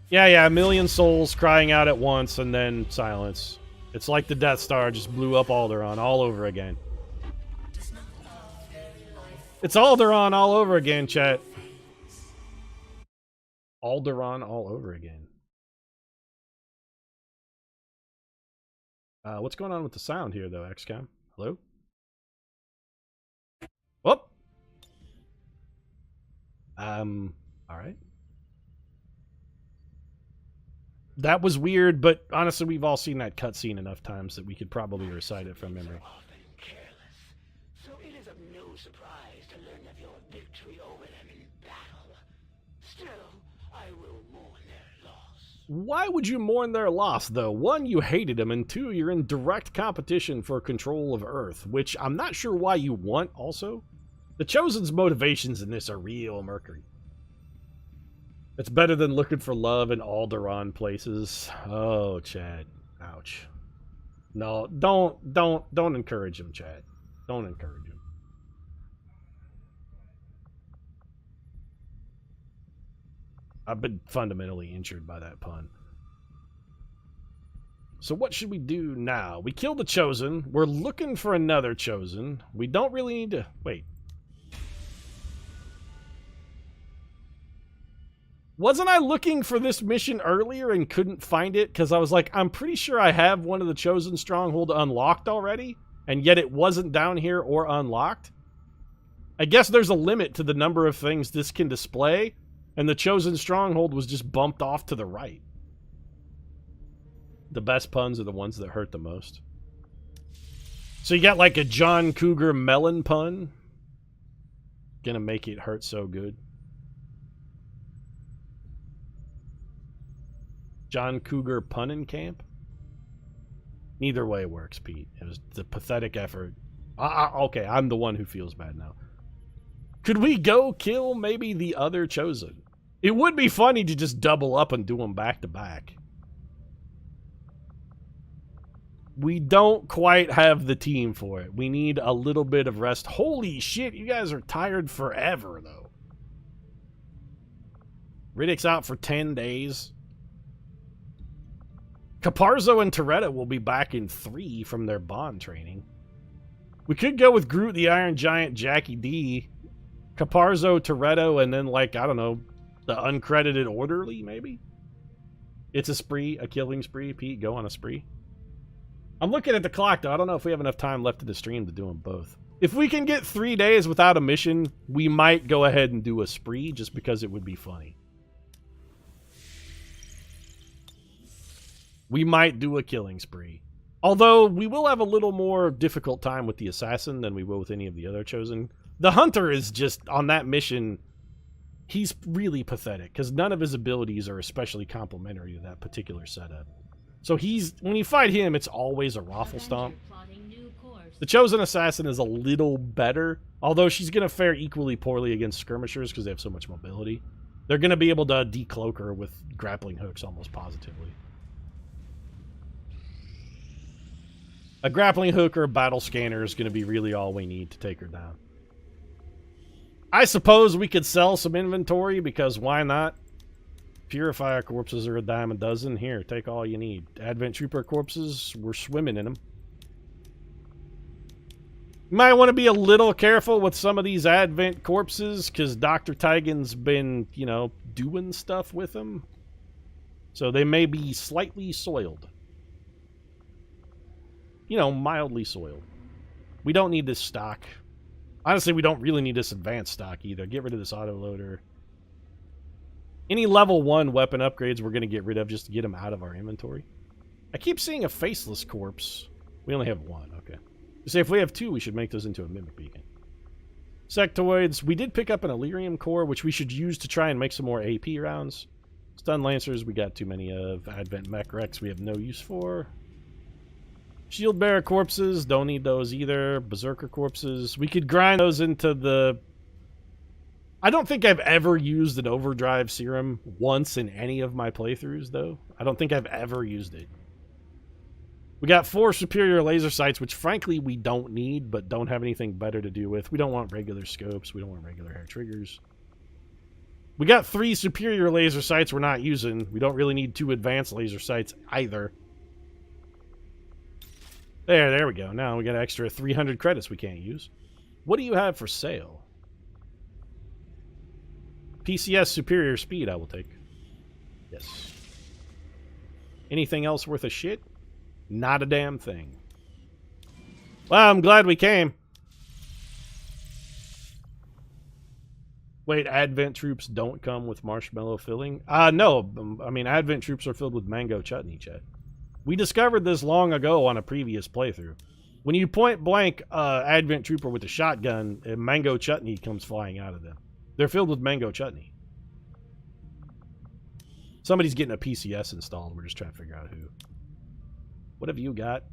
Yeah, a million souls crying out at once and then silence. It's like the Death Star just blew up Alderaan all over again. It's Alderaan all over again, chat. Alderaan all over again. What's going on with the sound here, though, XCOM? Hello? Whoop! Alright. That was weird, but honestly, we've all seen that cutscene enough times that we could probably recite it from memory. So it is of no surprise to learn of your victory over them in battle. Still, I will mourn their loss. Why would you mourn their loss, though? One, you hated them, and two, you're in direct competition for control of Earth, which I'm not sure why you want, also. The Chosen's motivations in this are real Mercury. It's better than looking for love in Alderaan places. Oh, Chad. Ouch. No, don't encourage him, Chad. Don't encourage him. I've been fundamentally injured by that pun. So what should we do now? We killed the Chosen. We're looking for another Chosen. We don't really need to... Wait. Wasn't I looking for this mission earlier and couldn't find it? Because I was like, I'm pretty sure I have one of the Chosen Stronghold unlocked already, and yet it wasn't down here or unlocked. I guess there's a limit to the number of things this can display, and the Chosen Stronghold was just bumped off to the right. The best puns are the ones that hurt the most. So you got like a John Cougar melon pun. Gonna make it hurt so good. John Cougar punnin' camp? Neither way works, Pete. It was a pathetic effort. Okay, I'm the one who feels bad now. Could we go kill maybe the other Chosen? It would be funny to just double up and do them back to back. We don't quite have the team for it. We need a little bit of rest. Holy shit, you guys are tired forever, though. Riddick's out for 10 days. Caparzo and Toretto will be back in 3 from their bond training. We could go with Groot, the Iron Giant, Jackie D, Caparzo, Toretto, and then, like, I don't know, the uncredited Orderly, maybe? It's a spree, a killing spree. Pete, go on a spree. I'm looking at the clock, though. I don't know if we have enough time left in the stream to do them both. If we can get 3 days without a mission, we might go ahead and do a spree, just because it would be funny. We might do a killing spree. Although, we will have a little more difficult time with the Assassin than we will with any of the other Chosen. The Hunter is just, on that mission, he's really pathetic, because none of his abilities are especially complementary to that particular setup. So when you fight him, it's always a raffle stomp. The Chosen Assassin is a little better, although she's going to fare equally poorly against skirmishers because they have so much mobility. They're going to be able to decloak her with grappling hooks almost positively. A grappling hook or a battle scanner is going to be really all we need to take her down. I suppose we could sell some inventory, because why not? Purifier corpses are a dime a dozen. Here, take all you need. Advent Trooper corpses, we're swimming in them. You might want to be a little careful with some of these Advent corpses, because Dr. Tigan's been, you know, doing stuff with them. So they may be slightly soiled. You know, mildly soiled. We don't need this stock. Honestly, we don't really need this advanced stock either. Get rid of this autoloader. Any level 1 weapon upgrades we're going to get rid of just to get them out of our inventory. I keep seeing a faceless corpse. We only have 1, okay. So if we have 2, we should make those into a mimic beacon. Sectoids. We did pick up an Illyrium core, which we should use to try and make some more AP rounds. Stun Lancers, we got too many of. Advent Mech Rex, we have no use for. Shield Bearer corpses, don't need those either. Berserker corpses, we could grind those into the... I don't think I've ever used an overdrive serum once in any of my playthroughs, though. I don't think I've ever used it. We got 4 superior laser sights, which frankly we don't need, but don't have anything better to do with. We don't want regular scopes. We don't want regular hair triggers. We got 3 superior laser sights we're not using. We don't really need 2 advanced laser sights either. There we go. Now we got an extra 300 credits we can't use. What do you have for sale? PCS superior speed I will take. Yes. Anything else worth a shit? Not a damn thing. Well, I'm glad we came. Wait, Advent troops don't come with marshmallow filling? No. I mean, Advent troops are filled with mango chutney, Chet. We discovered this long ago on a previous playthrough. When you point blank Advent trooper with a shotgun, mango chutney comes flying out of them. They're filled with mango chutney. Somebody's getting a PCS installed. We're just trying to figure out who. What have you got?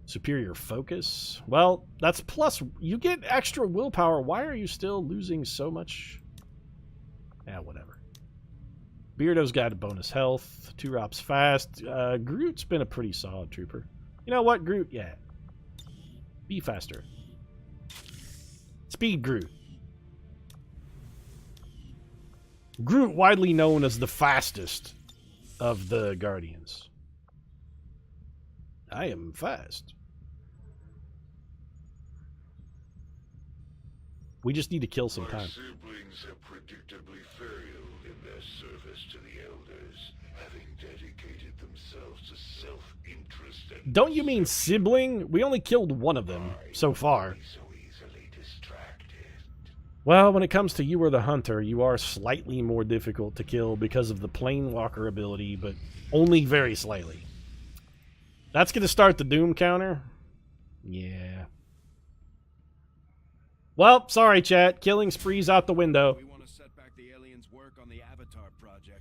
Superior focus. Well, that's plus. You get extra willpower. Why are you still losing so much? Yeah, whatever. Beardo's got a bonus health. 2 drops fast. Groot's been a pretty solid trooper. You know what, Groot? Yeah. Be faster. Speed Groot. Groot, widely known as the fastest of the Guardians. I am fast. We just need to kill some time. My siblings have predictably failed in their service to the elders, having dedicated themselves to self-interest and... Don't you mean sibling? We only killed one of them so far. So easily distracted. Well, when it comes to you or the hunter, you are slightly more difficult to kill because of the planewalker ability, but only very slightly. That's going to start the Doom counter. Yeah. Well, sorry, chat. Killing spree's out the window. We want to set back the aliens' work on the Avatar project.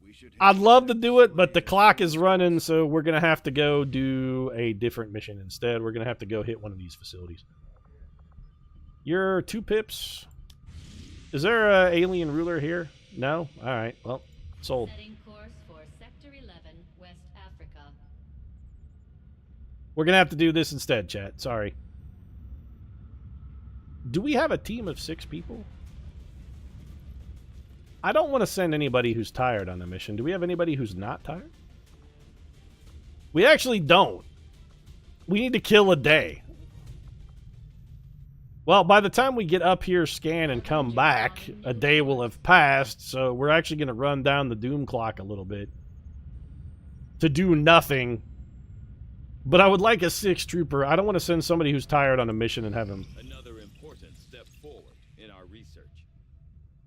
We should I'd love to do it, but the clock is running, so we're going to have to go do a different mission instead. We're going to have to go hit one of these facilities. You're 2 pips. Is there an alien ruler here? No? Alright, well, sold. Setting course for Sector 11, West Africa. We're going to have to do this instead, chat. Sorry. Do we have a team of 6 people? I don't want to send anybody who's tired on the mission. Do we have anybody who's not tired? We actually don't. We need to kill a day. Well, by the time we get up here, scan, and come back, a day will have passed, so we're actually going to run down the Doom clock a little bit to do nothing. But I would like a 6th trooper. I don't want to send somebody who's tired on a mission and have him... Another important step forward in our research.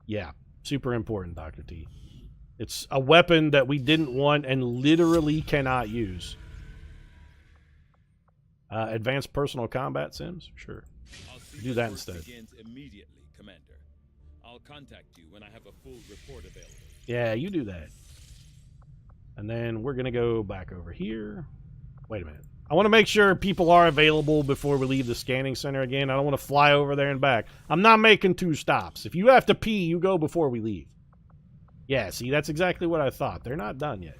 Yeah, super important, Dr. T. It's a weapon that we didn't want and literally cannot use. Advanced personal combat sims? Sure. Do that instead. Begins immediately, Commander. I'll contact you when I have a full report available. Yeah, you do that. And then we're going to go back over here. Wait a minute. I want to make sure people are available before we leave the scanning center again. I don't want to fly over there and back. I'm not making 2 stops. If you have to pee, you go before we leave. Yeah, see, that's exactly what I thought. They're not done yet.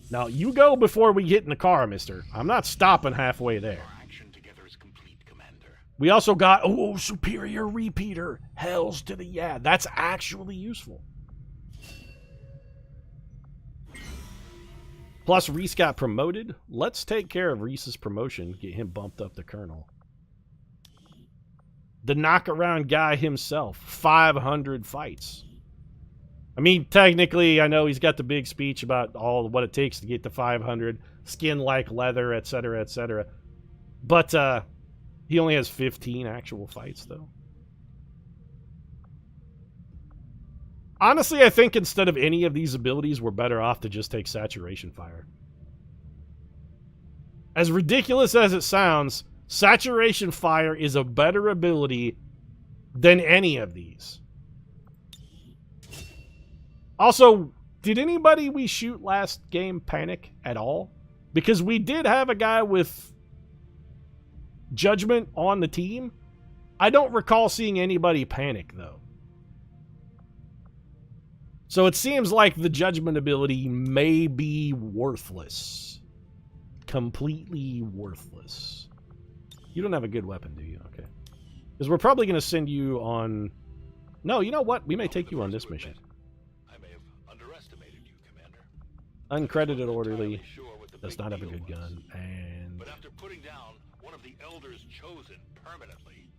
Now, you go before we get in the car, mister. I'm not stopping halfway there. Our action together is complete, Commander. We also got, oh, superior repeater. Hells to the yeah. That's actually useful. Plus, Reese got promoted. Let's take care of Reese's promotion. Get him bumped up to Colonel. The knockaround guy himself. 500 fights. I mean, technically, I know he's got the big speech about all what it takes to get to 500. Skin like leather, etc., etc. But he only has 15 actual fights, though. Honestly, I think instead of any of these abilities, we're better off to just take Saturation Fire. As ridiculous as it sounds, Saturation Fire is a better ability than any of these. Also, did anybody we shoot last game panic at all? Because we did have a guy with Judgment on the team. I don't recall seeing anybody panic, though. So it seems like the judgment ability may be worthless. Completely worthless. You don't have a good weapon, do you? Okay. Because we're probably going to send you on... No, you know what? We may take you on this mission. I may have underestimated you, Commander. Uncredited orderly. Does not have a good gun. And... But after putting down one of the elders chosen permanently,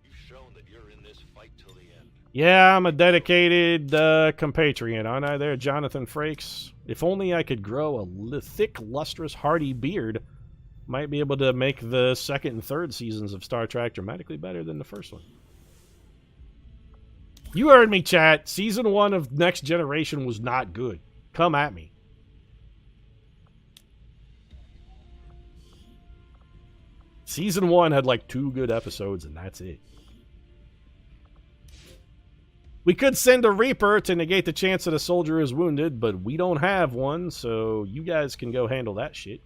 you've shown that you're in this fight till the end. Yeah, I'm a dedicated compatriot, aren't I there, Jonathan Frakes? If only I could grow a thick, lustrous, hardy beard, might be able to make the second and third seasons of Star Trek dramatically better than the first one. You heard me, chat. Season 1 of Next Generation was not good. Come at me. Season 1 had like 2 good episodes, and that's it. We could send a Reaper to negate the chance that a soldier is wounded, but we don't have one, so you guys can go handle that shit.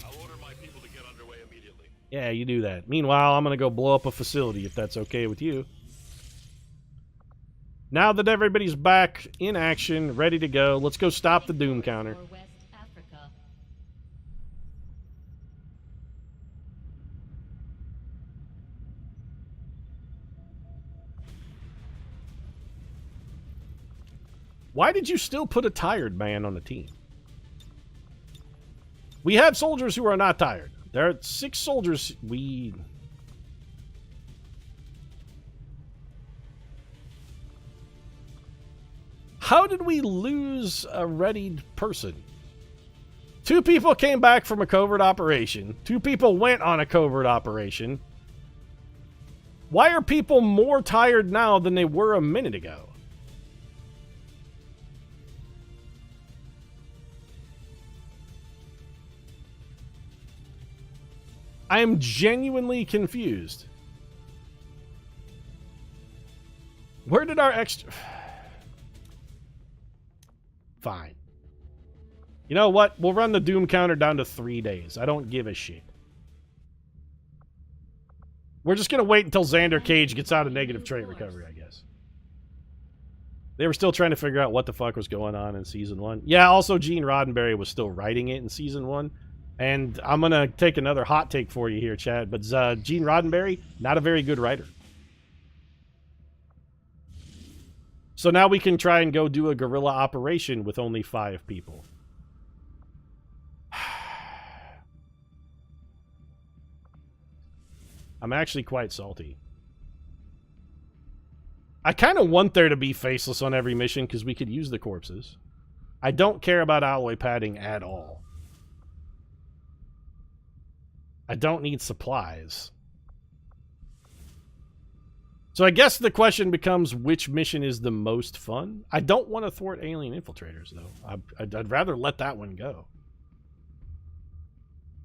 I'll order my people to get underway immediately. Yeah, you do that. Meanwhile, I'm going to go blow up a facility, if that's okay with you. Now that everybody's back in action, ready to go, let's go stop the Doom counter. For West Africa. Why did you still put a tired man on the team? We have soldiers who are not tired. There are 6 soldiers we... How did we lose a readied person? 2 people came back from a covert operation. 2 people went on a covert operation. Why are people more tired now than they were a minute ago? I am genuinely confused. Where did our extra... Fine. You know what? We'll run the Doom counter down to 3 days. I don't give a shit. We're just going to wait until Xander Cage gets out of negative trait recovery, I guess. They were still trying to figure out what the fuck was going on in Season 1. Yeah, also Gene Roddenberry was still writing it in Season 1. And I'm going to take another hot take for you here, Chad. But Gene Roddenberry, not a very good writer. So now we can try and go do a guerrilla operation with only 5 people. I'm actually quite salty. I kind of want there to be faceless on every mission because we could use the corpses. I don't care about alloy padding at all. I don't need supplies. So I guess the question becomes, which mission is the most fun? I don't want to thwart alien infiltrators, though. I'd rather let that one go.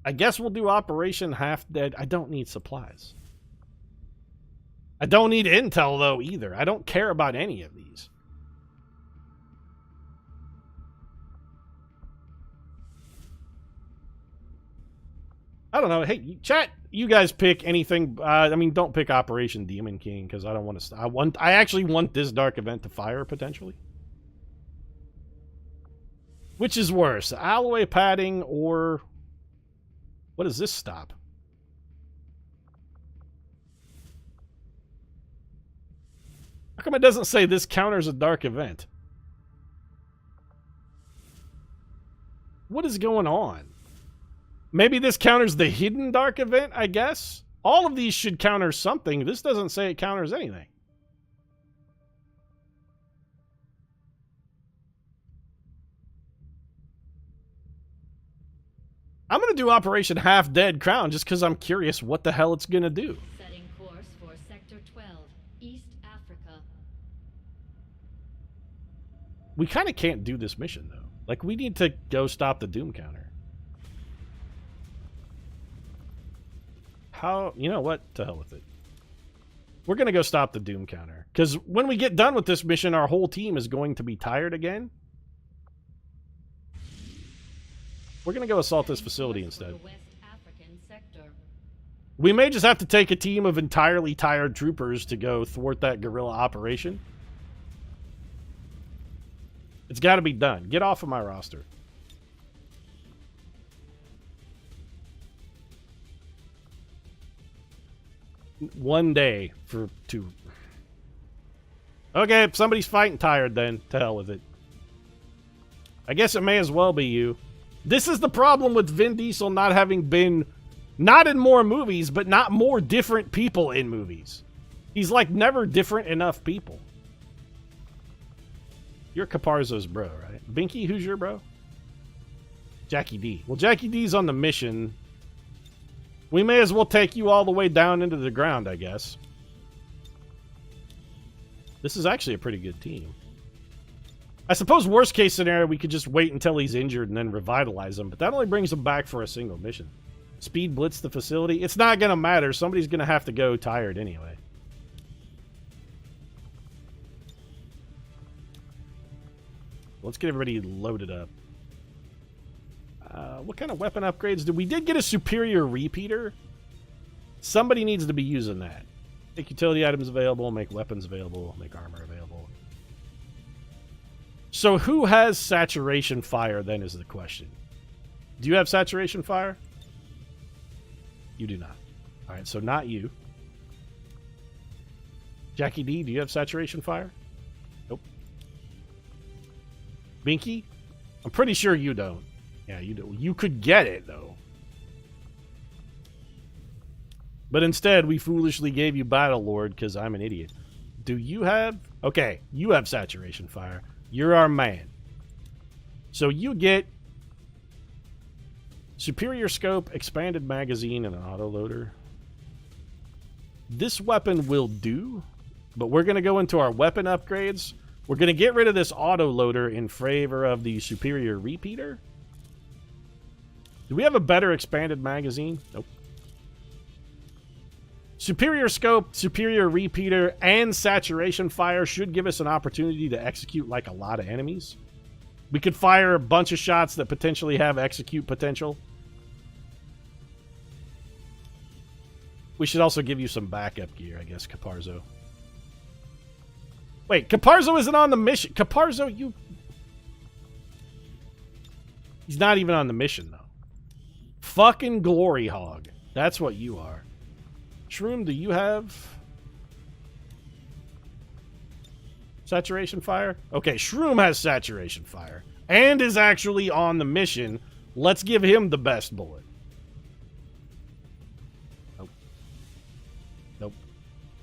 I guess we'll do Operation Half Dead. I don't need supplies. I don't need intel, though, either. I don't care about any of these. I don't know. Hey, chat, you guys pick anything. I mean, don't pick Operation Demon King because I don't want to. I actually want this dark event to fire potentially. Which is worse, alloy padding or what does this stop? How come it doesn't say this counters a dark event? What is going on? Maybe this counters the hidden dark event, I guess? All of these should counter something. This doesn't say it counters anything. I'm going to do Operation Half Dead Crown just because I'm curious what the hell it's going to do. Setting course for Sector 12, East Africa. We kind of can't do this mission, though. Like, we need to go stop the Doom counter. How, you know what? To hell with it. We're going to go stop the Doom counter. Because when we get done with this mission, our whole team is going to be tired again. We're going to go assault this facility instead. West African sector. We may just have to take a team of entirely tired troopers to go thwart that guerrilla operation. It's got to be done. Get off of my roster. One day for 2. Okay, if somebody's fighting tired, then to hell with it. I guess it may as well be you. This is the problem with Vin Diesel not having been, not in more movies, but not more different people in movies. He's like never different enough people. You're Caparzo's bro, right? Binky, who's your bro? Jackie D. Well, Jackie D's on the mission. We may as well take you all the way down into the ground, I guess. This is actually a pretty good team. I suppose worst case scenario, we could just wait until he's injured and then revitalize him, but that only brings him back for a single mission. Speed blitz the facility. It's not going to matter. Somebody's going to have to go tired anyway. Let's get everybody loaded up. What kind of weapon upgrades? We did get a superior repeater. Somebody needs to be using that. Make utility items available, make weapons available, make armor available. So who has saturation fire, then, is the question. Do you have saturation fire? You do not. All right, so not you. Jackie D, do you have saturation fire? Nope. Binky? I'm pretty sure you don't. Yeah, you do. You could get it, though. But instead, we foolishly gave you Battle Lord because I'm an idiot. Do you have... Okay, you have saturation fire. You're our man. So you get superior scope, expanded magazine, and an autoloader. This weapon will do, but we're going to go into our weapon upgrades. We're going to get rid of this autoloader in favor of the superior repeater. Do we have a better expanded magazine? Nope. Superior scope, superior repeater, and saturation fire should give us an opportunity to execute like a lot of enemies. We could fire a bunch of shots that potentially have execute potential. We should also give you some backup gear, I guess, Caparzo. Wait, Caparzo isn't on the mission. Caparzo, you... He's not even on the mission, though. Fucking glory hog. That's what you are. Shroom, do you have saturation fire? Okay, Shroom has saturation fire and is actually on the mission. Let's give him the best bullet. Nope. Nope.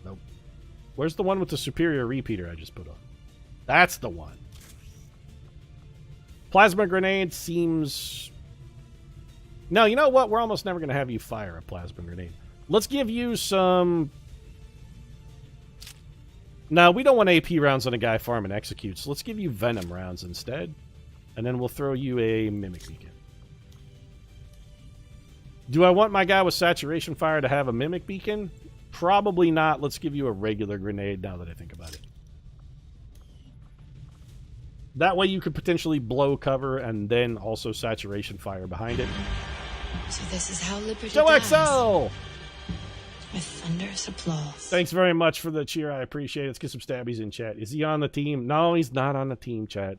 Nope. Where's the one with the superior repeater I just put on? That's the one. Plasma grenade seems... No, you know what? We're almost never going to have you fire a plasma grenade. Let's give you some... No, we don't want AP rounds on a guy farming executes. Let's give you venom rounds instead. And then we'll throw you a mimic beacon. Do I want my guy with saturation fire to have a mimic beacon? Probably not. Let's give you a regular grenade now that I think about it. That way you could potentially blow cover and then also saturation fire behind it. So this is how Liberty Joe dies. XL! With thunderous applause. Thanks very much for the cheer. I appreciate it. Let's get some stabbies in chat. Is he on the team? No, he's not on the team, chat.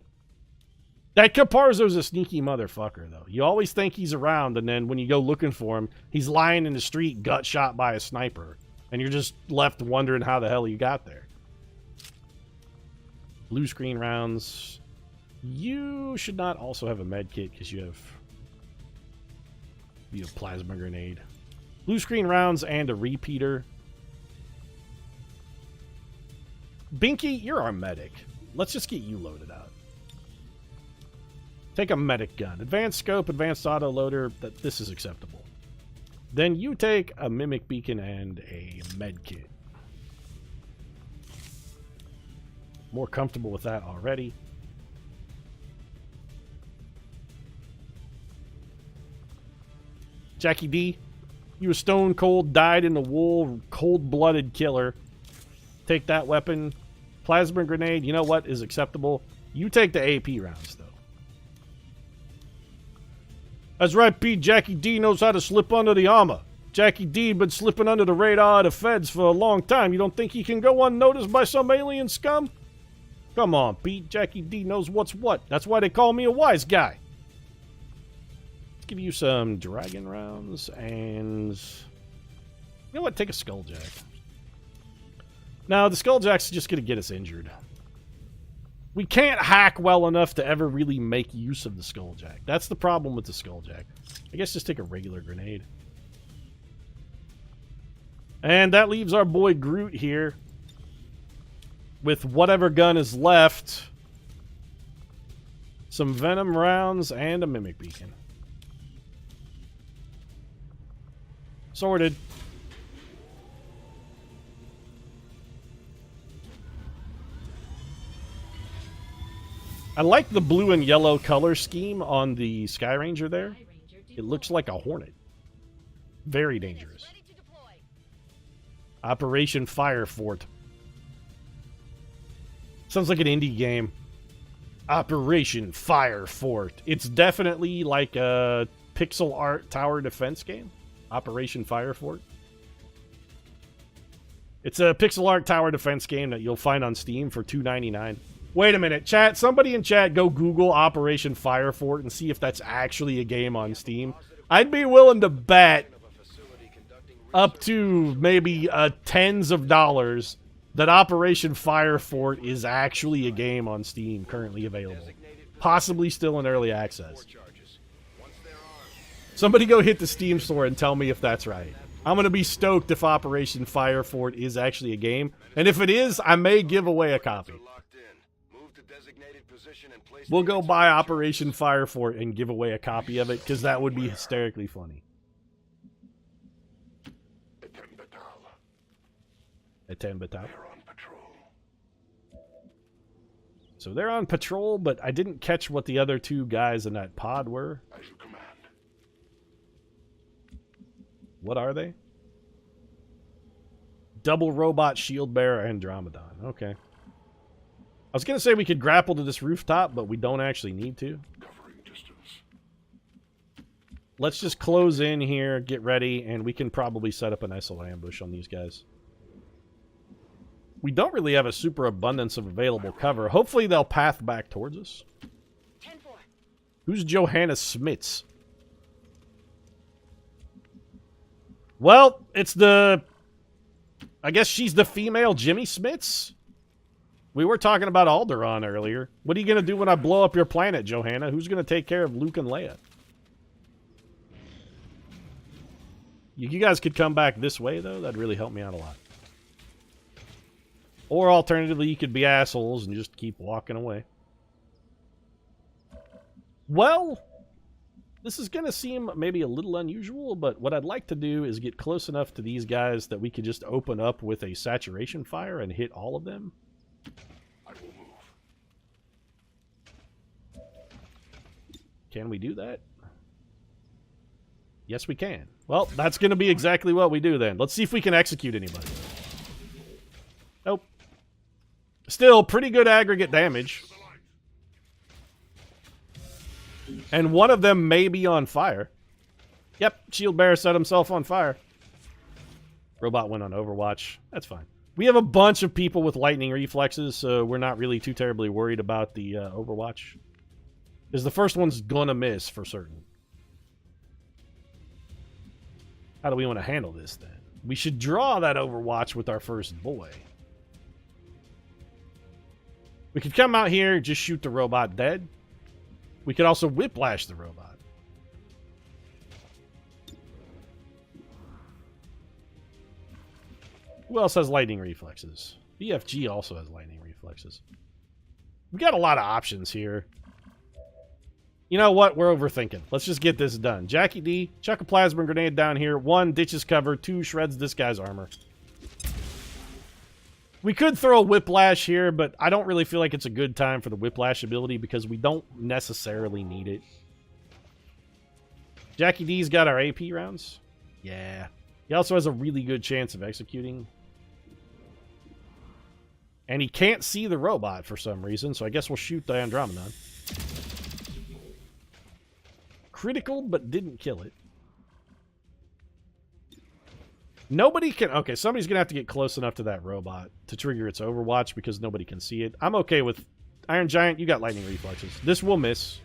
That Caparzo's a sneaky motherfucker, though. You always think he's around, and then when you go looking for him, he's lying in the street, gut shot by a sniper. And you're just left wondering how the hell you got there. Blue screen rounds. You should not also have a med kit because you have plasma grenade. Blue screen rounds and a repeater. Binky, you're our medic. Let's just get you loaded out. Take a medic gun. Advanced scope, advanced auto loader. This is acceptable. Then you take a mimic beacon and a med kit. More comfortable with that already. Jackie D, you a stone cold, died in the wool, cold-blooded killer. Take that weapon. Plasma grenade, you know what is acceptable? You take the AP rounds, though. That's right, Pete. Jackie D knows how to slip under the armor. Jackie D been slipping under the radar of the feds for a long time. You don't think he can go unnoticed by some alien scum? Come on, Pete. Jackie D knows what's what. That's why they call me a wise guy. Let's give you some dragon rounds and... You know what? Take a skulljack. Now, the skulljack's just going to get us injured. We can't hack well enough to ever really make use of the skulljack. That's the problem with the skulljack. I guess just take a regular grenade. And that leaves our boy Groot here with whatever gun is left. Some venom rounds and a mimic beacon. Sorted. I like the blue and yellow color scheme on the Sky Ranger there. It looks like a hornet. Very dangerous. Operation Fire Fort. Sounds like an indie game. Operation Fire Fort. It's definitely like a pixel art tower defense game. Operation Fire Fort. It's a pixel art tower defense game that you'll find on Steam for $2.99. Wait a minute, chat. Somebody in chat go Google Operation Fire Fort and see if that's actually a game on Steam. I'd be willing to bet up to maybe tens of dollars that Operation Fire Fort is actually a game on Steam currently available. Possibly still in early access. Somebody go hit the Steam store and tell me if that's right. I'm going to be stoked if Operation Fire Fort is actually a game. And if it is, I may give away a copy. We'll go buy Operation Fire Fort and give away a copy of it, because that would be hysterically funny. Eten Batal. So they're on patrol, but I didn't catch what the other two guys in that pod were. As you command. What are they? Double robot shield bearer Andromedon. Okay. I was going to say we could grapple to this rooftop, but we don't actually need to. Covering distance. Let's just close in here, get ready, and we can probably set up a nice little ambush on these guys. We don't really have a super abundance of available cover. Hopefully they'll path back towards us. 10-4. Who's Johanna Smits? Well, it's the... I guess she's the female Jimmy Smits? We were talking about Alderaan earlier. What are you going to do when I blow up your planet, Johanna? Who's going to take care of Luke and Leia? You guys could come back this way, though. That'd really help me out a lot. Or alternatively, you could be assholes and just keep walking away. Well, this is going to seem maybe a little unusual, but what I'd like to do is get close enough to these guys that we could just open up with a saturation fire and hit all of them. I will move. Can we do that? Yes, we can. Well, that's going to be exactly what we do then. Let's see if we can execute anybody. Nope. Still, pretty good aggregate damage. And one of them may be on fire. Yep, shield bearer set himself on fire. Robot went on Overwatch. That's fine. We have a bunch of people with lightning reflexes, so we're not really too terribly worried about the Overwatch. Because the first one's gonna miss for certain. How do we want to handle this then? We should draw that Overwatch with our first boy. We could come out here, just shoot the robot dead. We could also whiplash the robot. Who else has lightning reflexes? BFG also has lightning reflexes. We got a lot of options here. You know what? We're overthinking. Let's just get this done. Jackie D, chuck a plasma grenade down here. 1, ditches cover. 2, shreds this guy's armor. We could throw a whiplash here, but I don't really feel like it's a good time for the whiplash ability because we don't necessarily need it. Jackie D's got our AP rounds. Yeah. He also has a really good chance of executing. And he can't see the robot for some reason, so I guess we'll shoot the Andromedon. Critical, but didn't kill it. Nobody can... Okay, somebody's going to have to get close enough to that robot to trigger its Overwatch because nobody can see it. I'm okay with... Iron Giant, you got lightning reflexes. This will miss.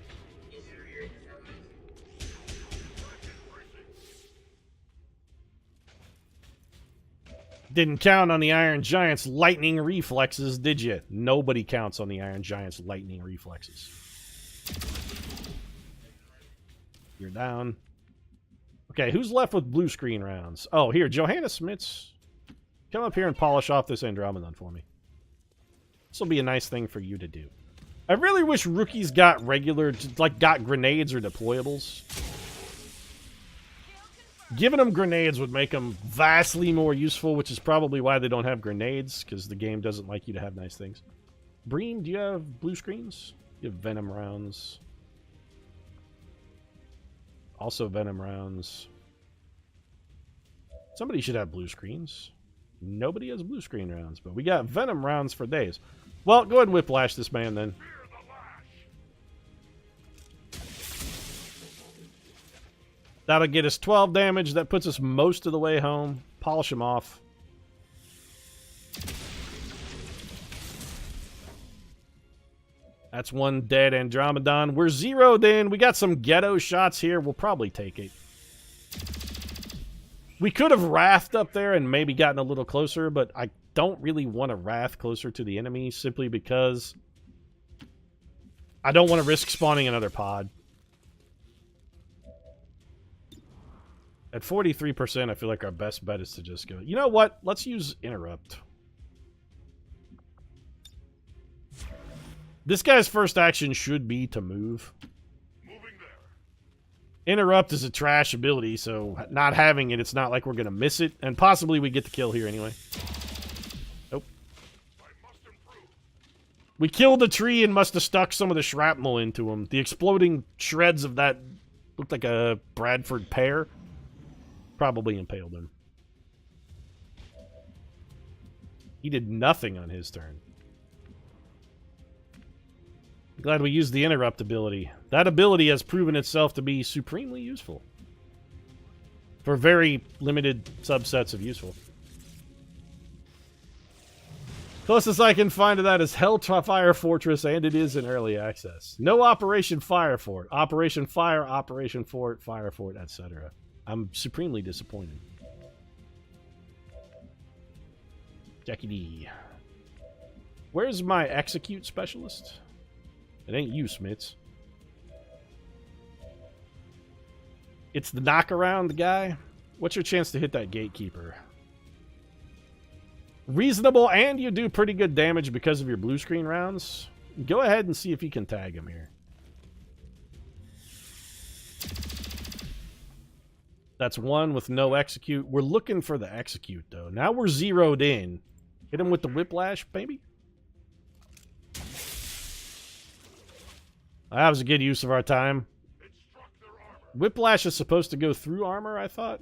Didn't count on the Iron Giant's lightning reflexes, did you? Nobody counts on the Iron Giant's lightning reflexes. You're down. Okay, who's left with blue screen rounds? Oh, here, Johanna Smits. Come up here and polish off this Andromedon for me. This will be a nice thing for you to do. I really wish rookies got regular, like, got grenades or deployables. Giving them grenades would make them vastly more useful, which is probably why they don't have grenades, because the game doesn't like you to have nice things. Breen, do you have blue screens? You have Venom rounds. Also Venom rounds. Somebody should have blue screens. Nobody has blue screen rounds, but we got Venom rounds for days. Well, go ahead and whiplash this man then. That'll get us 12 damage. That puts us most of the way home. Polish him off. That's one dead Andromedon. We're zeroed in. We got some ghetto shots here. We'll probably take it. We could have wrathed up there and maybe gotten a little closer, but I don't really want to wrath closer to the enemy simply because I don't want to risk spawning another pod. At 43%, I feel like our best bet is to just go, you know what? Let's use Interrupt. This guy's first action should be to move. Interrupt is a trash ability, so not having it, it's not like we're going to miss it. And possibly we get the kill here anyway. Nope. We killed the tree and must have stuck some of the shrapnel into him. The exploding shreds of that looked like a Bradford pear. Probably impaled him. He did nothing on his turn. Glad we used the Interrupt ability. That ability has proven itself to be supremely useful. For very limited subsets of useful. Closest I can find to that is Hellfire Fortress, and it is in early access. No Operation Fire Fort. Operation Fire, Operation Fort, Fire Fort, etc. I'm supremely disappointed. Jackie D. Where's my execute specialist? It ain't you, Smits. It's the knockaround guy. What's your chance to hit that gatekeeper? Reasonable, and you do pretty good damage because of your blue screen rounds. Go ahead and see if you can tag him here. That's one with no execute. We're looking for the execute, though. Now we're zeroed in. Hit him with the whiplash, baby. That was a good use of our time. Whiplash is supposed to go through armor, I thought.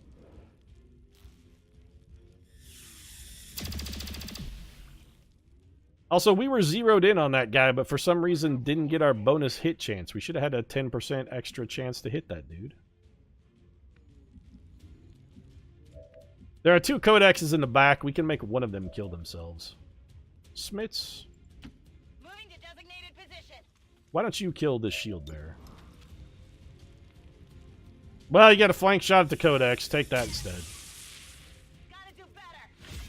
Also, we were zeroed in on that guy, but for some reason didn't get our bonus hit chance. We should have had a 10% extra chance to hit that dude. There are two codexes in the back. We can make one of them kill themselves. Smits. Moving to designated position. Why don't you kill this shield bearer? Well, you got a flank shot at the codex. Take that instead. Gotta do better.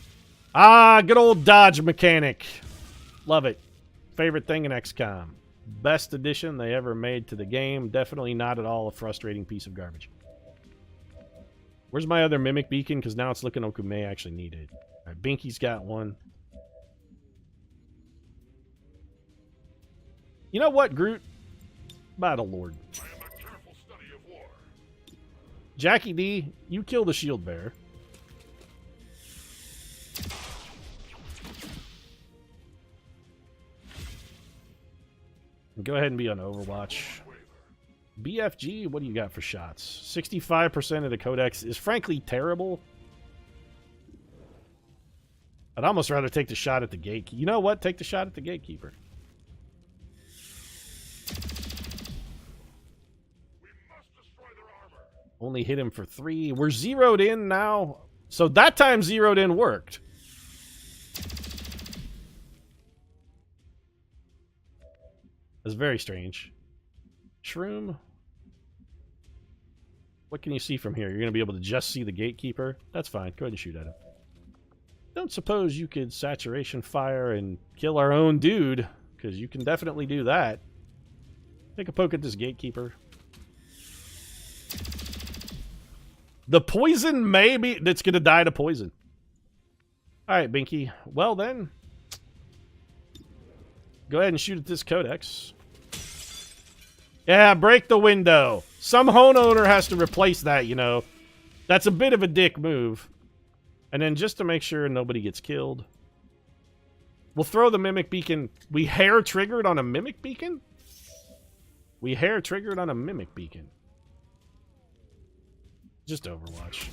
Ah, good old dodge mechanic. Love it. Favorite thing in XCOM. Best addition they ever made to the game. Definitely not at all a frustrating piece of garbage. Where's my other mimic beacon? Because now it's looking like we may actually need it. All right, Binky's got one. You know what, Groot? Battle Lord. I am a careful study of war. Jackie D, you kill the shield bearer. Go ahead and be on Overwatch. BFG, what do you got for shots? 65% of the codex is frankly terrible. I'd almost rather take the shot at the gatekeeper. You know what? Take the shot at the gatekeeper. We must destroy their armor. Only hit him for 3. We're zeroed in now. So that time zeroed in worked. That's very strange. Shroom. What can you see from here? You're going to be able to just see the gatekeeper? That's fine. Go ahead and shoot at him. Don't suppose you could saturation fire and kill our own dude, because you can definitely do that. Take a poke at this gatekeeper. The poison maybe that's going to die to poison. All right, Binky. Well then, go ahead and shoot at this codex. Yeah, break the window. Some homeowner has to replace that, you know. That's a bit of a dick move. And then just to make sure nobody gets killed, we'll throw the mimic beacon. We hair triggered on a mimic beacon? We hair triggered on a mimic beacon. Just Overwatch.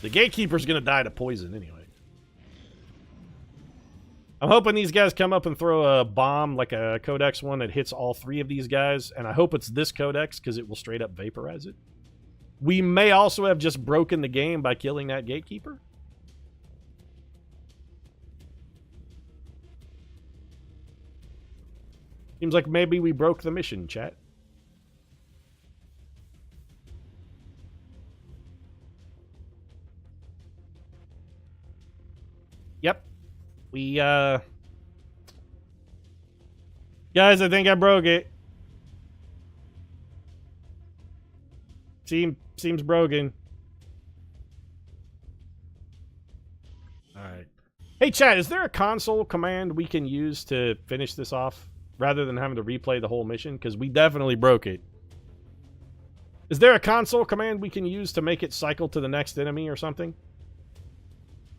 The gatekeeper's gonna die to poison anyway. I'm hoping these guys come up and throw a bomb, like a codex one that hits all three of these guys, and I hope it's this codex because it will straight up vaporize it. We may also have just broken the game by killing that gatekeeper. Seems like maybe we broke the mission, chat. Yep. We, guys, I think I broke it. Seems broken. Alright. Hey, chat, is there a console command we can use to finish this off? Rather than having to replay the whole mission? Because we definitely broke it. Is there a console command we can use to make it cycle to the next enemy or something?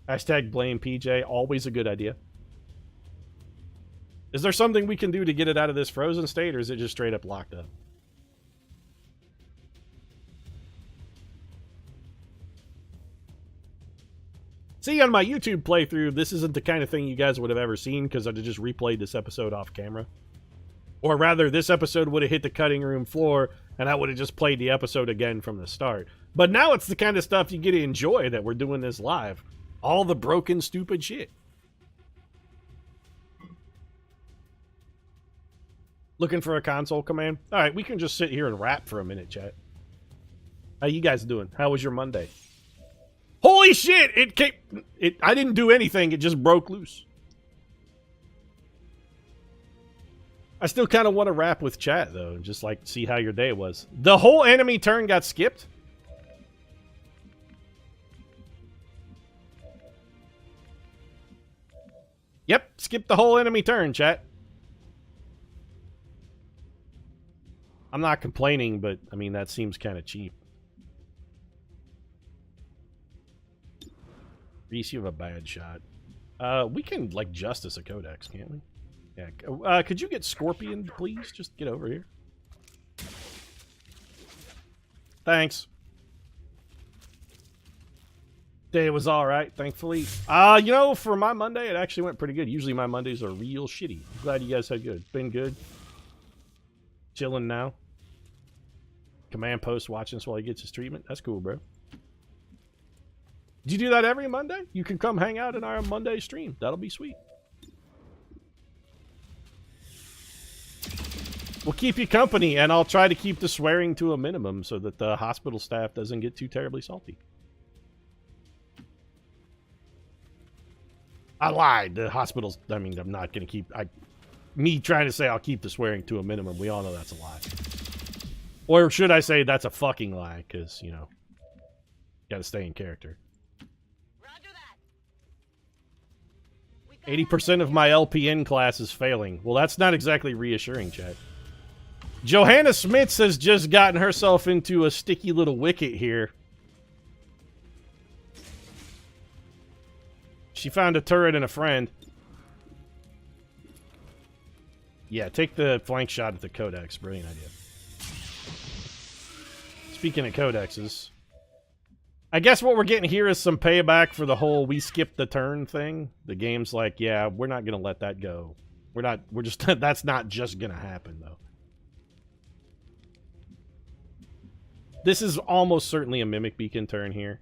Hashtag blame PJ. Always a good idea. Is there something we can do to get it out of this frozen state, or is it just straight up locked up? See, on my YouTube playthrough, this isn't the kind of thing you guys would have ever seen because I'd have just replayed this episode off camera. Or rather, this episode would have hit the cutting room floor and I would have just played the episode again from the start. But now it's the kind of stuff you get to enjoy that we're doing this live. All the broken, stupid shit. Looking for a console command? Alright, we can just sit here and rap for a minute, chat. How you guys doing? How was your Monday? Holy shit! I didn't do anything, it just broke loose. I still kind of want to rap with chat, though, and just, like, see how your day was. The whole enemy turn got skipped? Yep, skip the whole enemy turn, chat. I'm not complaining, but, I mean, that seems kind of cheap. Reese, you have a bad shot. We can, like, justice a codex, can't we? Yeah. Could you get Scorpion, please? Just get over here. Thanks. Day was alright, thankfully. You know, for my Monday, it actually went pretty good. Usually my Mondays are real shitty. I'm glad you guys had good. Been good. Chilling now. Command post watching this while he gets his treatment. That's cool, bro. Do you do that every Monday? You can come hang out in our Monday stream. That'll be sweet. We'll keep you company, and I'll try to keep the swearing to a minimum so that the hospital staff doesn't get too terribly salty. I lied. The hospitals, I mean, I'm not going to keep... Me trying to say I'll keep the swearing to a minimum, we all know that's a lie. Or should I say that's a fucking lie, because, you know, gotta stay in character. 80% of my LPN class is failing. Well, that's not exactly reassuring, chat. Johanna Smits has just gotten herself into a sticky little wicket here. She found a turret and a friend. Yeah, take the flank shot at the codex. Brilliant idea. Speaking of codexes, I guess what we're getting here is some payback for the whole we skipped the turn thing. The game's like, yeah, we're not going to let that go. We're just, that's not just going to happen, though. This is almost certainly a Mimic Beacon turn here.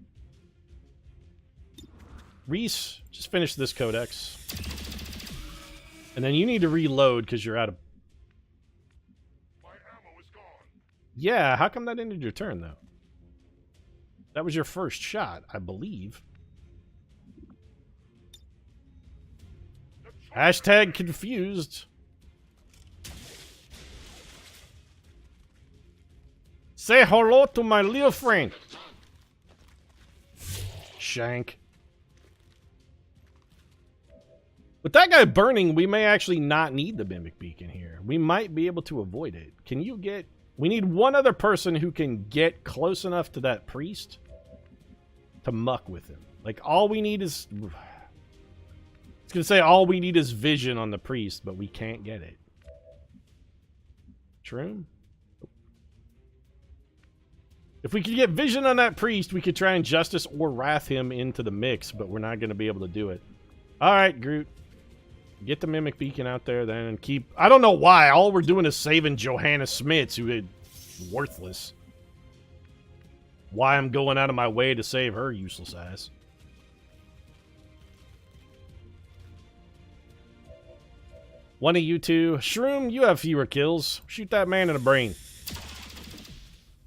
Reese, just finish this codex. And then you need to reload because you're out of... My ammo is gone. Yeah, how come that ended your turn, though? That was your first shot, I believe. Hashtag confused. Say hello to my little friend. Shank. With that guy burning, we may actually not need the Mimic Beacon here. We might be able to avoid it. Can you get... We need one other person who can get close enough to that priest to muck with him. Like, all we need is... I was going to say all we need is vision on the priest, but we can't get it. Shroom? If we could get vision on that priest, we could try and justice or wrath him into the mix, but we're not going to be able to do it. Alright, Groot. Get the Mimic Beacon out there then and keep... I don't know why. All we're doing is saving Johanna Smits, who is worthless. Why I'm going out of my way to save her useless ass. One of you two. Shroom, you have fewer kills. Shoot that man in the brain.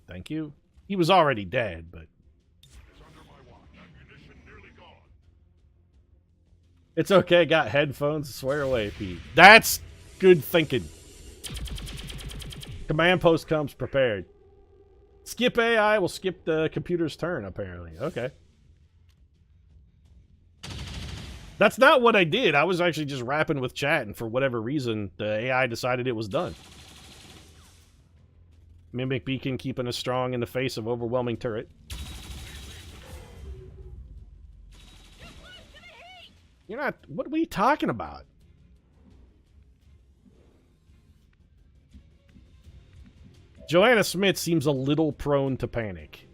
Thank you. He was already dead, but... It's under my watch. Ammunition nearly gone. It's okay, got headphones. Swear away, Pete. That's good thinking. Command post comes prepared. Skip AI will skip the computer's turn, apparently. Okay. That's not what I did. I was actually just rapping with chat, and for whatever reason, the AI decided it was done. Mimic Beacon keeping us strong in the face of overwhelming turret. You're not... What are we talking about? Joanna Smith seems a little prone to panic.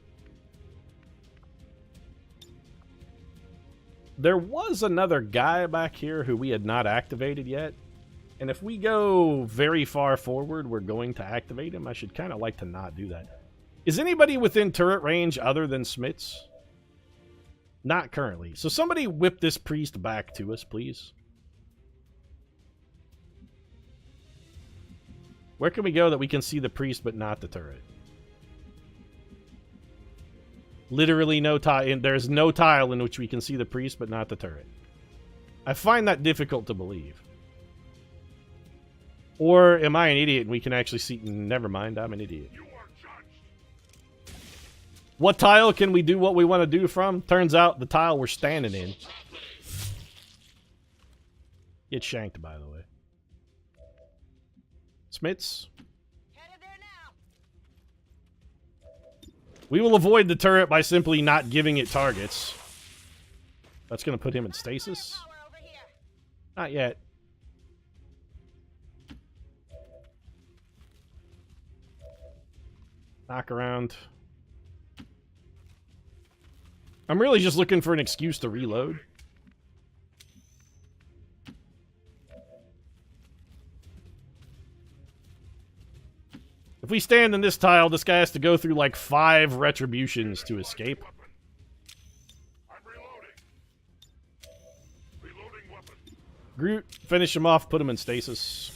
There was another guy back here who we had not activated yet. And if we go very far forward, we're going to activate him. I should kind of like to not do that. Is anybody within turret range other than Smits? Not currently. So somebody whip this priest back to us, please. Where can we go that we can see the priest but not the turret? Literally no tile. There's no tile in which we can see the priest but not the turret. I find that difficult to believe. Or am I an idiot and we can actually see... Never mind, I'm an idiot. What tile can we do what we want to do from? Turns out the tile we're standing in. Get shanked, by the way. Smits. Headed there now. We will avoid the turret by simply not giving it targets. That's going to put him in stasis. Power over here. Not yet. Knock around. I'm really just looking for an excuse to reload. If we stand in this tile, this guy has to go through like 5 retributions to escape. I'm reloading weapon. Groot, finish him off, put him in stasis.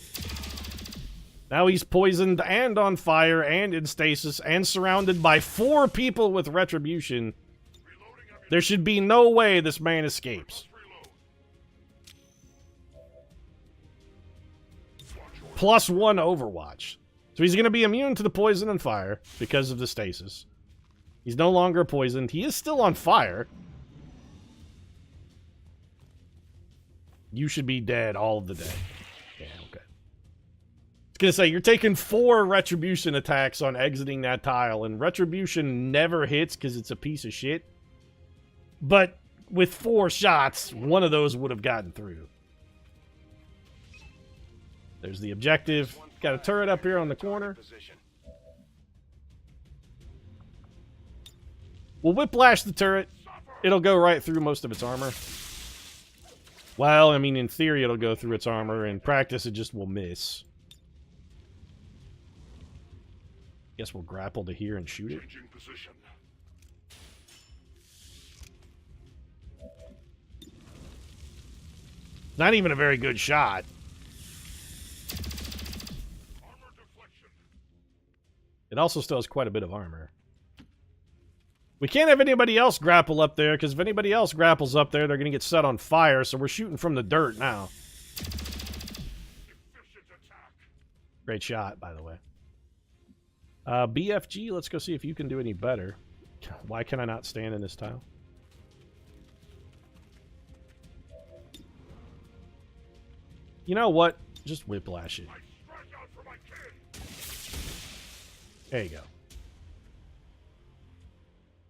Now he's poisoned and on fire and in stasis and surrounded by 4 people with retribution. There should be no way this man escapes. +1 Overwatch. So he's going to be immune to the poison and fire because of the stasis. He's no longer poisoned. He is still on fire. You should be dead all of the day. Yeah, okay. I was going to say, you're taking 4 retribution attacks on exiting that tile, and retribution never hits because it's a piece of shit. But with 4 shots, one of those would have gotten through. There's the objective. Got a turret up here on the corner. We'll whiplash the turret. It'll go right through most of its armor. Well, I mean, in theory, it'll go through its armor. In practice, it just will miss. Guess we'll grapple to here and shoot it. Not even a very good shot. It also still has quite a bit of armor. We can't have anybody else grapple up there, because if anybody else grapples up there, they're going to get set on fire, so we're shooting from the dirt now. Great shot, by the way. BFG, let's go see if you can do any better. Why can I not stand in this tile? You know what? Just whiplash it. There you go.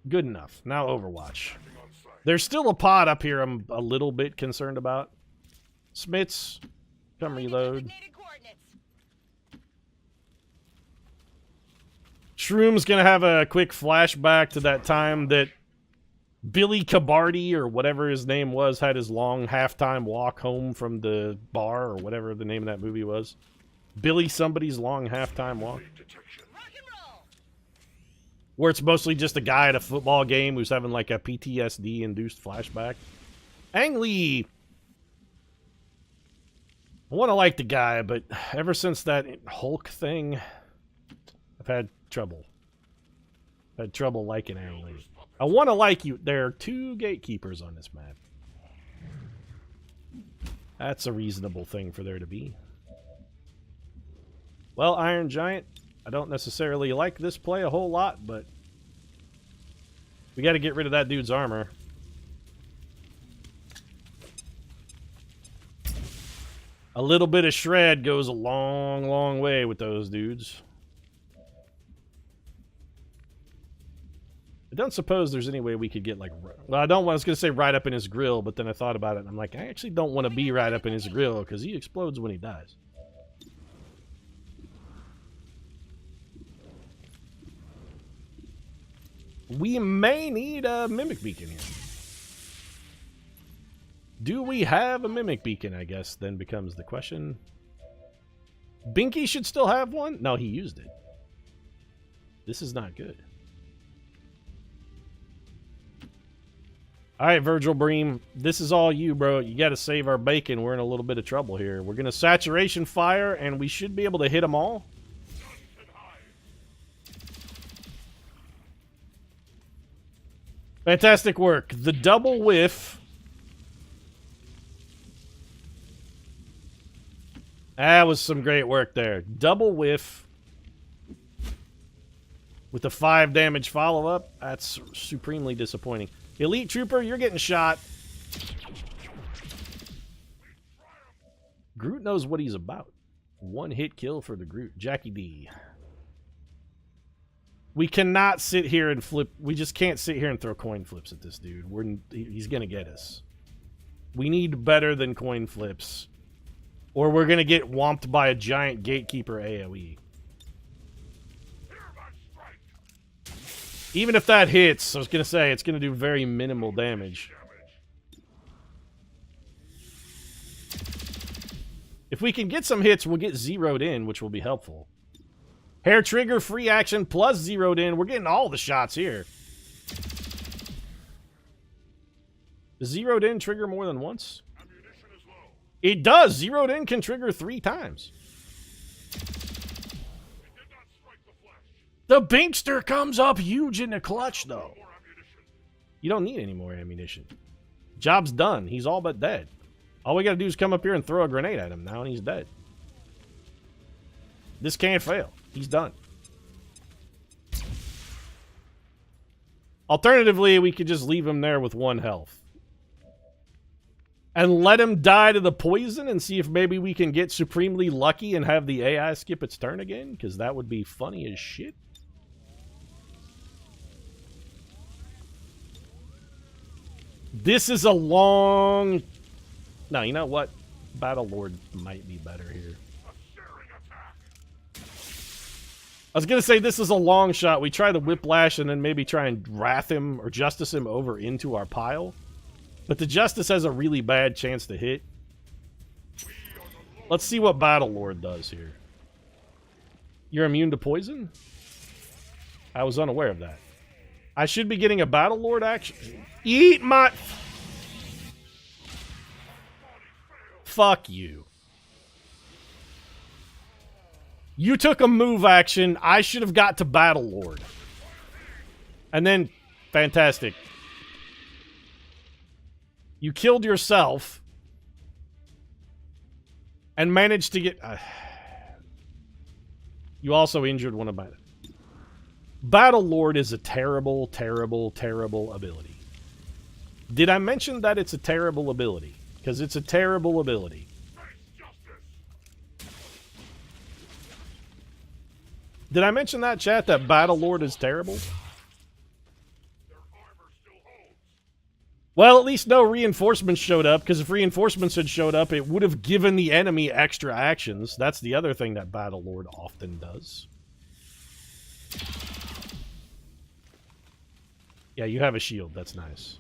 Good enough. Now Overwatch. There's still a pod up here I'm a little bit concerned about. Smits, come reload. Shroom's gonna have a quick flashback to that time that Billy Cabardi, or whatever his name was, had his long halftime walk home from the bar, or whatever the name of that movie was. Billy somebody's long halftime walk. Where it's mostly just a guy at a football game who's having like a PTSD-induced flashback. Ang Lee! I want to like the guy, but ever since that Hulk thing, I've had trouble. I've had trouble liking Ang Lee. I want to like you. There are 2 gatekeepers on this map. That's a reasonable thing for there to be. Well, Iron Giant, I don't necessarily like this play a whole lot, but we got to get rid of that dude's armor. A little bit of shred goes a long, long way with those dudes. I don't suppose there's any way we could get, like... Well, I was going to say right up in his grill, but then I thought about it, and I'm like, I actually don't want to be right up in his grill, because he explodes when he dies. We may need a Mimic Beacon here. Do we have a Mimic Beacon, I guess, then becomes the question. Binky should still have one? No, he used it. This is not good. Alright, Virgil Bream. This is all you, bro. You got to save our bacon. We're in a little bit of trouble here. We're going to saturation fire, and we should be able to hit them all. Fantastic work. The double whiff. That was some great work there. Double whiff. With the 5 damage follow-up. That's supremely disappointing. Elite Trooper, you're getting shot. Groot knows what he's about. 1-hit kill for the Groot. Jackie D. We cannot sit here and flip. We just can't sit here and throw coin flips at this dude. He's going to get us. We need better than coin flips. Or we're going to get whomped by a giant gatekeeper AoE. Even if that hits, I was going to say, it's going to do very minimal damage. If we can get some hits, we'll get zeroed in, which will be helpful. Hair trigger, free action, plus zeroed in. We're getting all the shots here. Does zeroed in trigger more than once? It does. Zeroed in can trigger 3 times. The Binkster comes up huge in the clutch, though. You don't need any more ammunition. Job's done. He's all but dead. All we gotta do is come up here and throw a grenade at him now, and he's dead. This can't fail. He's done. Alternatively, we could just leave him there with 1 health. And let him die to the poison and see if maybe we can get supremely lucky and have the AI skip its turn again, because that would be funny as shit. This is a long... No, you know what? Battlelord might be better here. I was going to say this is a long shot. We try the Whiplash and then maybe try and Wrath him or Justice him over into our pile. But the Justice has a really bad chance to hit. Let's see what Battlelord does here. You're immune to poison? I was unaware of that. I should be getting a Battlelord action. Eat my... fuck you. You took a move action. I should have got to Battle Lord. And then, fantastic. You killed yourself. And managed to get... you also injured one of my... Battle Lord is a terrible, terrible, terrible ability. Did I mention that it's a terrible ability? Because it's a terrible ability. Did I mention that, chat, that Battle Lord is terrible? Well, at least no reinforcements showed up, because if reinforcements had showed up, it would have given the enemy extra actions. That's the other thing that Battle Lord often does. Yeah, you have a shield. That's nice.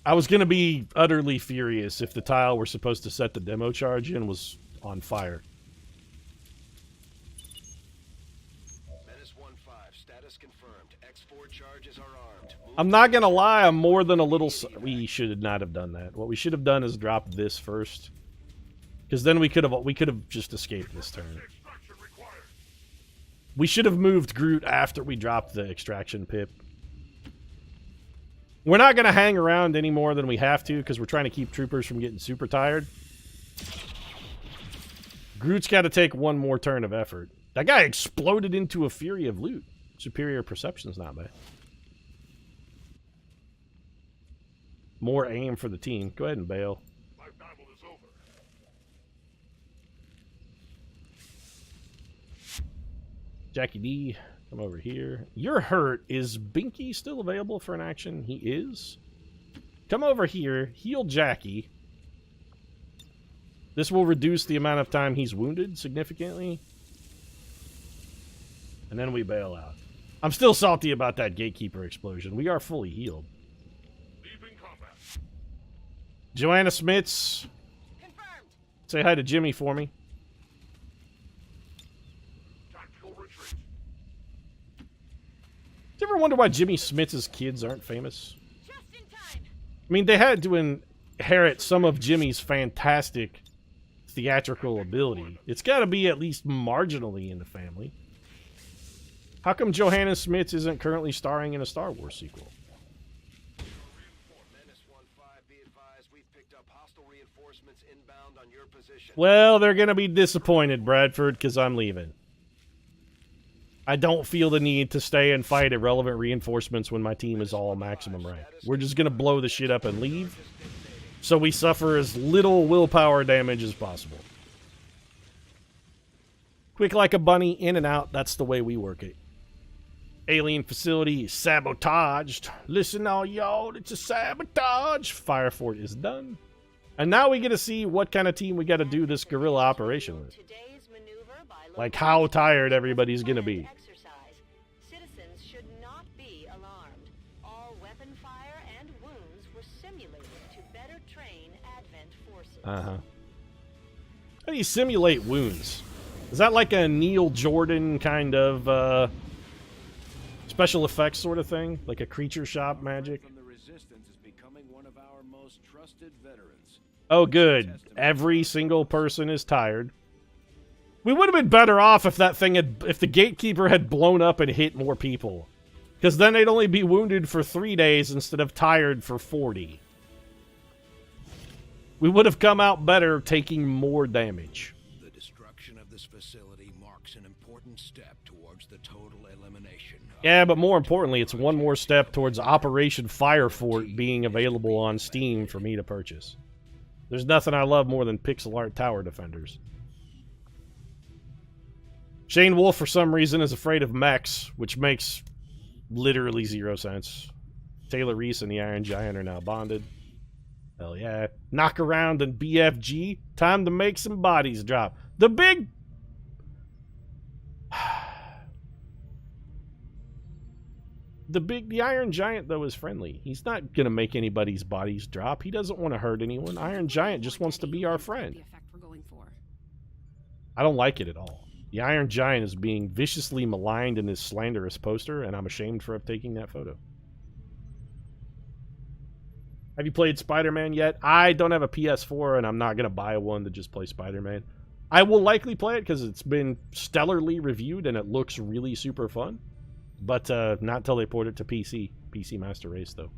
I was going to be utterly furious if the tile we're supposed to set the demo charge in was on fire. Menace 1-5, status confirmed. X4 charges are armed. I'm not going to lie, I'm more than a little... We should not have done that. What we should have done is drop this first. Because then we could have just escaped this turn. We should have moved Groot after we dropped the extraction pip. We're not going to hang around any more than we have to, because we're trying to keep troopers from getting super tired. Groot's got to take one more turn of effort. That guy exploded into a fury of loot. Superior perception's not bad. More aim for the team. Go ahead and bail. My battle is over. Jackie D, come over here. You're hurt. Is Binky still available for an action? He is. Come over here. Heal Jackie. This will reduce the amount of time he's wounded significantly. And then we bail out. I'm still salty about that gatekeeper explosion. We are fully healed. Leaving combat. Joanna Smits. Confirmed. Say hi to Jimmy for me. Tactical retreat. Do you ever wonder why Jimmy Smits' kids aren't famous? Just in time. I mean, they had to inherit some of Jimmy's fantastic theatrical ability. It's got to be at least marginally in the family. How come Johanna Smits isn't currently starring in a Star Wars sequel? Menace 1-5, be advised, we've picked up hostile reinforcements inbound on your position. Well, they're going to be disappointed, Bradford, because I'm leaving. I don't feel the need to stay and fight irrelevant reinforcements when my team is all maximum rank. We're just going to blow the shit up and leave, so we suffer as little willpower damage as possible. Quick like a bunny, in and out, that's the way we work it. Alien facility sabotaged. Listen all y'all, it's a sabotage. Fire fort is done. And now we get to see what kind of team we got to do this guerrilla operation with. Today's maneuver by Like how tired everybody's going to be. exercise. Citizens should not be alarmed. All weapon fire and wounds were simulated to better train Advent forces. Uh-huh. How do you simulate wounds? Is that like a Neil Jordan kind of special effects sort of thing? Like a creature shop magic? From the Resistance is becoming one of our most trusted veterans. Oh, good. Every single person is tired. We would have been better off if that thing had, if the gatekeeper had blown up and hit more people. Because then they'd only be wounded for 3 days instead of tired for 40. We would have come out better taking more damage. The destruction of this facility marks an important step towards the total elimination. Yeah, but more importantly, it's one more step towards Operation Fire Fort being available on Steam for me to purchase. There's nothing I love more than pixel art tower defenders. Shane Wolf, for some reason, is afraid of mechs, which makes literally 0 sense. Taylor Reese and the Iron Giant are now bonded. Hell yeah. Knock around and BFG. Time to make some bodies drop. The big... The Iron Giant, though, is friendly. He's not going to make anybody's bodies drop. He doesn't want to hurt anyone. Iron Giant just wants to be our friend. I don't like it at all. The Iron Giant is being viciously maligned in this slanderous poster, and I'm ashamed for taking that photo. Have you played Spider-Man yet? I don't have a PS4, and I'm not going to buy one to just play Spider-Man. I will likely play it because it's been stellarly reviewed, and it looks really super fun. But not until they port it to PC. PC Master Race, though.